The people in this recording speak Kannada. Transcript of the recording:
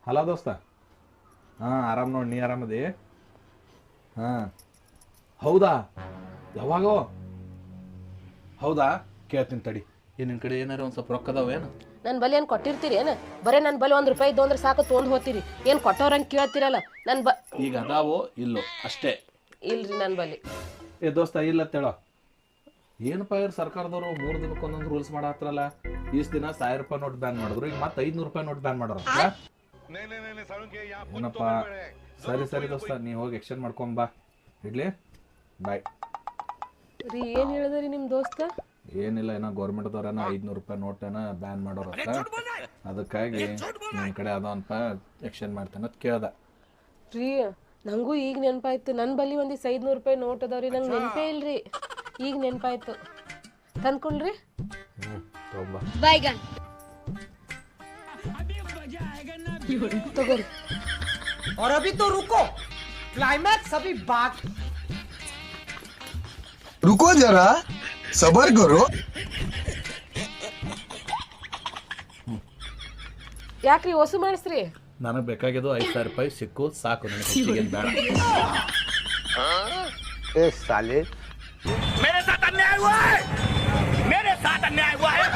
ಹಲೋ ದೋಸ್ತ. ಹಾಂ ಆರಾಮ್ ನೋಡಿ, ನೀ ಆರಾಮದಿ? ಹಾಂ ಹೌದಾ, ಯಾವಾಗೋ? ಹೌದಾ, ಕೇಳ್ತೀನಿ ತಡಿ. ನಿನ್ನ ಕಡೆ ಏನಾರು ಒಂದು ಸ್ವಲ್ಪ ರೊಕ್ಕ ಅದಾವೇನು? ನನ್ನ ಬಲಿ ಏನು ಕೊಟ್ಟಿರ್ತೀರಿ ಏನು? ಬರೀ ನನ್ನ ಬಲಿ ₹1 ಇದ್ದು ಅಂದ್ರೆ ಸಾಕು ತೊಗೊಂಡು ಹೋಗ್ತೀರಿ. ಏನು ಕೊಟ್ಟವ್ರಂಗೆ ಕೇಳ್ತೀರಲ್ಲ ನನ್ನ ಈಗ ಅದಾವೋ ಇಲ್ಲೋ ಅಷ್ಟೇ. ಇಲ್ರಿ ನನ್ನ ಬಲಿ. ಏ ದೋಸ್ತ, ಇಲ್ಲ ತೇಳೋ. ಏನಪ್ಪ ಇವ್ರು ಸರ್ಕಾರದವರು 3 ದಿನಕ್ಕೆ ಒಂದೊಂದು ರೂಲ್ಸ್ ಮಾಡತ್ತಾರಲ್ಲ. ಇಷ್ಟು ದಿನ ₹1000 ನೋಟ್ ಬ್ಯಾನ್ ಮಾಡಿದ್ರು, ಈಗ ಮತ್ತೆ ₹500 ನೋಟ್ ಬ್ಯಾನ್ ಮಾಡೋರು. ಏನಪ್ಪ, ಸರಿ ಸರಿ ದೋಸ್ತ, ನೀ ಹೋಗಿ ಎಕ್ಸ್ಚೇಂಜ್ ಮಾಡ್ಕೊಂಬಾ. ಇಡ್ಲಿ, ಬಾಯ್. ರೀ ಏನು ಹೇಳಿದ್ರಿ ನಿಮ್ಮ ದೋಸ್ತ? ಏನಿಲ್ಲ, ಏನೋ ಗೌರ್ಮೆಂಟ್ದವ್ರೇನೋ ₹500 ನೋಟೇನ ಬ್ಯಾನ್ ಮಾಡೋರು ಅಂತ. ಅದಕ್ಕಾಗಿ ನಿಮ್ಮ ಕಡೆ ಅದಾವನಪ್ಪ, ಎಕ್ಸ್ಚೇಂಜ್ ಮಾಡ್ತೇನೆ ಅಂತ ಕೇಳ್ದ. ರೀ ನನಗೂ ಈಗ ನೆನಪಾಯ್ತು. ನನ್ನ ಬಲಿ ಒಂದಿಷ್ಟು ₹500 ನೋಟ್ ಅದಾವ್ರಿ, ನಂಗೆ ನೆನಪೇ ಇಲ್ರಿ. ಈಗ ನೆನಪಾಯ್ತು. ತಂದ್ಕೊಂಡ್ರಿ? ತಗೊಂಬ. ತಗೋರಿ. और अभी तो रुको, क्लाइमैक्स अभी बाकी। रुको जरा, सबर करो। ಯಾಕ್ರಿ ಹೊಸು ಮಾಡಿಸ್ರಿ? ನನಗೆ ಬೇಕಾಗಿದ್ದು ₹5000 ಸಿಕ್ಕು ಸಾಕು, ನನಗೆ ಬೇಡ. ए साले, मेरे साथ अन्याय हुआ है, मेरे साथ अन्याय हुआ है।